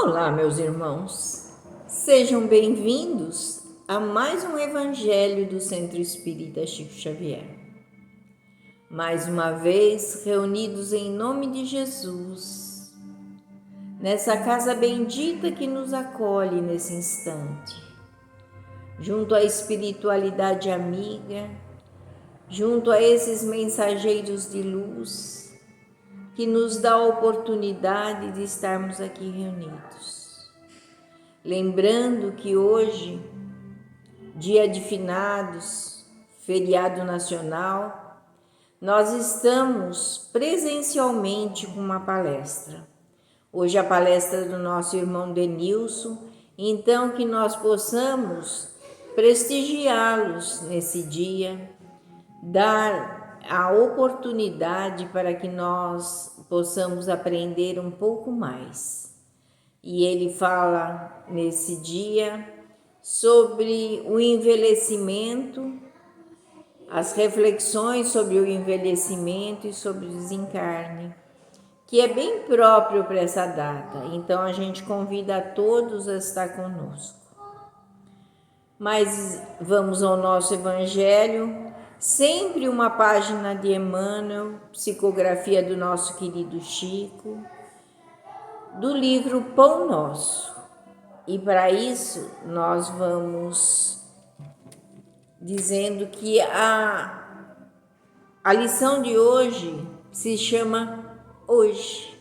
Olá, meus irmãos, sejam bem-vindos a mais um Evangelho do Centro Espírita Chico Xavier. Mais uma vez reunidos em nome de Jesus, nessa casa bendita que nos acolhe nesse instante, junto à espiritualidade amiga, junto a esses mensageiros de luz, que nos dá a oportunidade de estarmos aqui reunidos. Lembrando que hoje, dia de finados, feriado nacional, nós estamos presencialmente com uma palestra. Hoje a palestra do nosso irmão Denilson, então que nós possamos prestigiá-los nesse dia, dar a oportunidade para que nós possamos aprender um pouco mais. E ele fala nesse dia sobre o envelhecimento, as reflexões sobre o envelhecimento e sobre o desencarne, que é bem próprio para essa data. Então a gente convida a todos a estar conosco. Mas vamos ao nosso Evangelho. Sempre uma página de Emmanuel, psicografia do nosso querido Chico, do livro Pão Nosso. E para isso nós vamos dizendo que a lição de hoje se chama Hoje.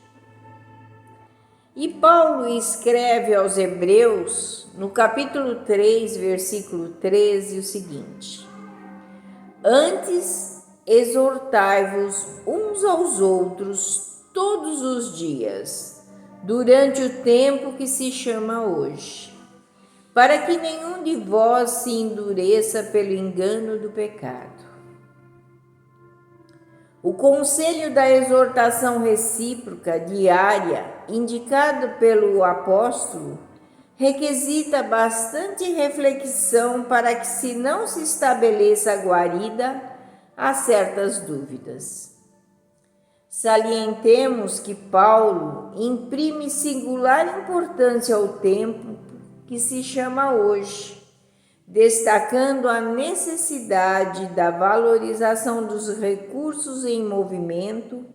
E Paulo escreve aos Hebreus, no capítulo 3, versículo 13, o seguinte: Antes, exortai-vos uns aos outros todos os dias, durante o tempo que se chama hoje, para que nenhum de vós se endureça pelo engano do pecado. O conselho da exortação recíproca diária, indicado pelo apóstolo, requisita bastante reflexão para que se não se estabeleça guarida a certas dúvidas. Salientemos que Paulo imprime singular importância ao tempo que se chama hoje, destacando a necessidade da valorização dos recursos em movimento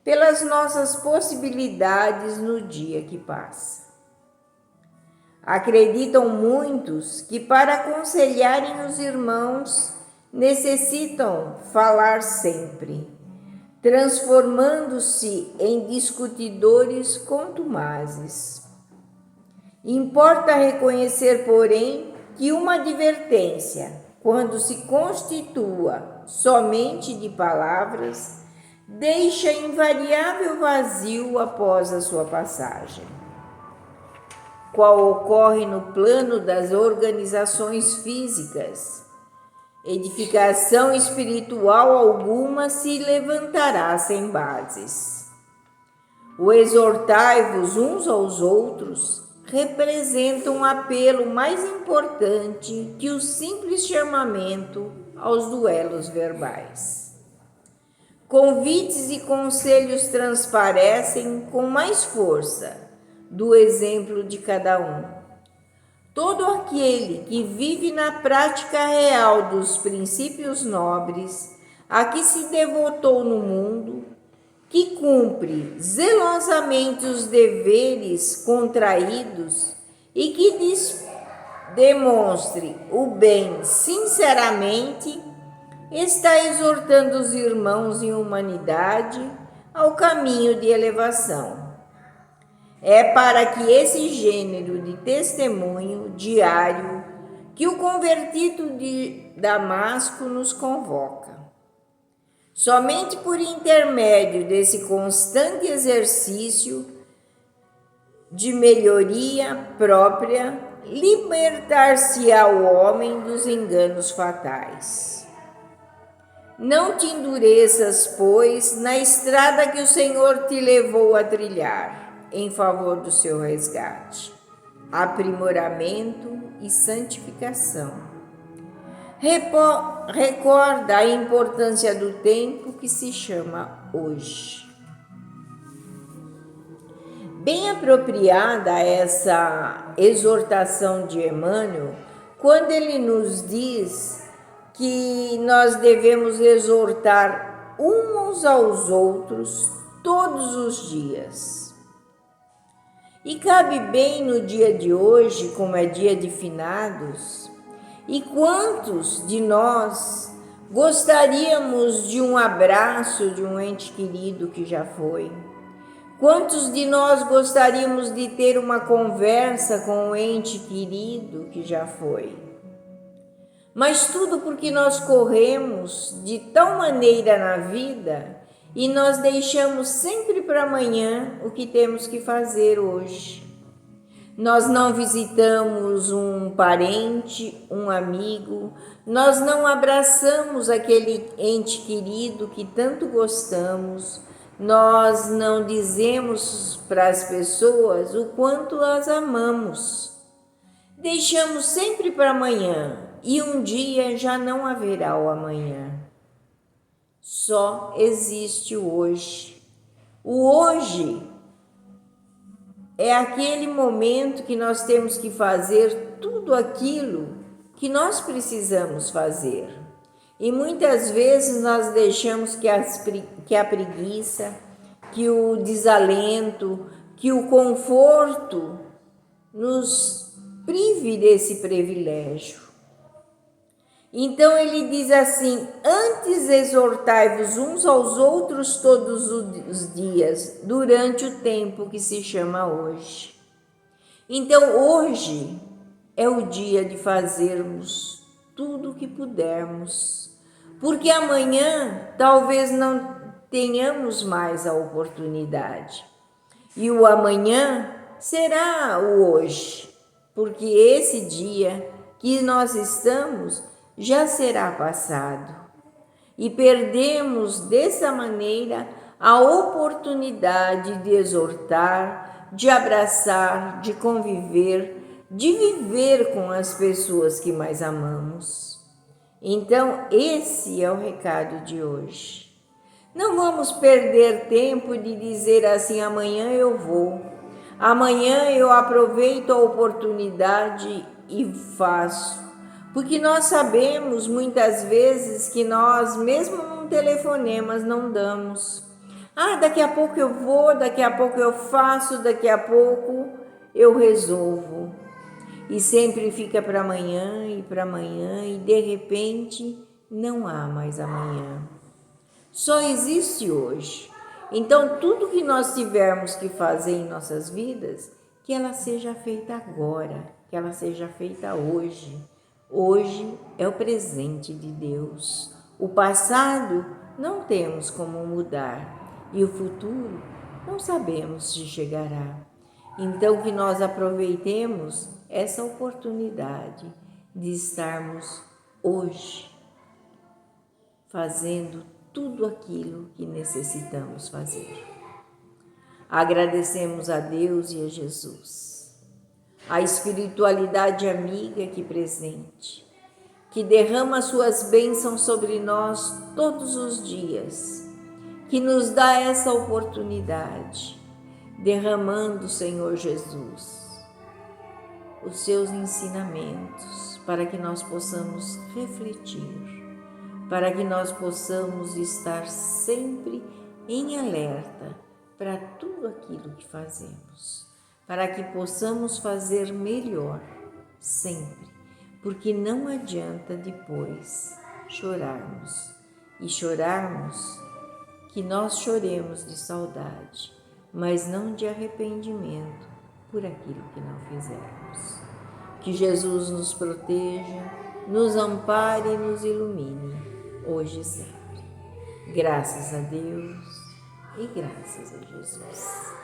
pelas nossas possibilidades no dia que passa. Acreditam muitos que para aconselharem os irmãos necessitam falar sempre, transformando-se em discutidores contumazes. Importa reconhecer, porém, que uma advertência, quando se constitua somente de palavras, deixa invariável vazio após a sua passagem, qual ocorre no plano das organizações físicas. Edificação espiritual alguma se levantará sem bases. O exortai-vos uns aos outros representa um apelo mais importante que o simples chamamento aos duelos verbais. Convites e conselhos transparecem com mais força do exemplo de cada um. Todo aquele que vive na prática real dos princípios nobres a que se devotou no mundo, que cumpre zelosamente os deveres contraídos e que demonstre o bem sinceramente, está exortando os irmãos em humanidade ao caminho de elevação. É para que esse gênero de testemunho diário que o convertido de Damasco nos convoca. Somente por intermédio desse constante exercício de melhoria própria, libertar-se-á o homem dos enganos fatais. Não te endureças, pois, na estrada que o Senhor te levou a trilhar, em favor do seu resgate, aprimoramento e santificação. Recorda a importância do tempo que se chama hoje. bem apropriada essa exortação de Emmanuel, quando ele nos diz que nós devemos exortar uns aos outros todos os dias. E cabe bem no dia de hoje, como é dia de finados, e quantos de nós gostaríamos de um abraço de um ente querido que já foi? Quantos de nós gostaríamos de ter uma conversa com um ente querido que já foi? Mas tudo porque nós corremos de tal maneira na vida e nós deixamos sempre para amanhã o que temos que fazer hoje. Nós não visitamos um parente, um amigo, nós não abraçamos aquele ente querido que tanto gostamos, nós não dizemos para as pessoas o quanto as amamos. Deixamos sempre para amanhã e um dia já não haverá o amanhã. Só existe o hoje. O hoje é aquele momento que nós temos que fazer tudo aquilo que nós precisamos fazer. E muitas vezes nós deixamos que a preguiça, que o desalento, que o conforto nos prive desse privilégio. Então ele diz assim: antes exortai-vos uns aos outros todos os dias, durante o tempo que se chama hoje. Então hoje é o dia de fazermos tudo o que pudermos, porque amanhã talvez não tenhamos mais a oportunidade. E o amanhã será o hoje, porque esse dia que nós estamos já será passado. E perdemos dessa maneira a oportunidade de exortar, de abraçar, de conviver, de viver com as pessoas que mais amamos. Então, esse é o recado de hoje. Não vamos perder tempo de dizer assim: amanhã eu vou, amanhã eu aproveito a oportunidade e faço. Porque nós sabemos muitas vezes que nós, mesmo num telefonema, não damos. Daqui a pouco eu vou, daqui a pouco eu faço, daqui a pouco eu resolvo. E sempre fica para amanhã e de repente não há mais amanhã. Só existe hoje. Então tudo que nós tivermos que fazer em nossas vidas, que ela seja feita agora, que ela seja feita hoje. Hoje é o presente de Deus. O passado não temos como mudar e o futuro não sabemos se chegará. Então que nós aproveitemos essa oportunidade de estarmos hoje fazendo tudo aquilo que necessitamos fazer. Agradecemos a Deus e a Jesus, a espiritualidade amiga aqui presente, que derrama suas bênçãos sobre nós todos os dias, que nos dá essa oportunidade, derramando, Senhor Jesus, os seus ensinamentos, para que nós possamos refletir, para que nós possamos estar sempre em alerta para tudo aquilo que fazemos, para que possamos fazer melhor sempre, porque não adianta depois chorarmos que nós choremos de saudade, mas não de arrependimento por aquilo que não fizermos. Que Jesus nos proteja, nos ampare e nos ilumine, hoje e sempre. Graças a Deus e graças a Jesus.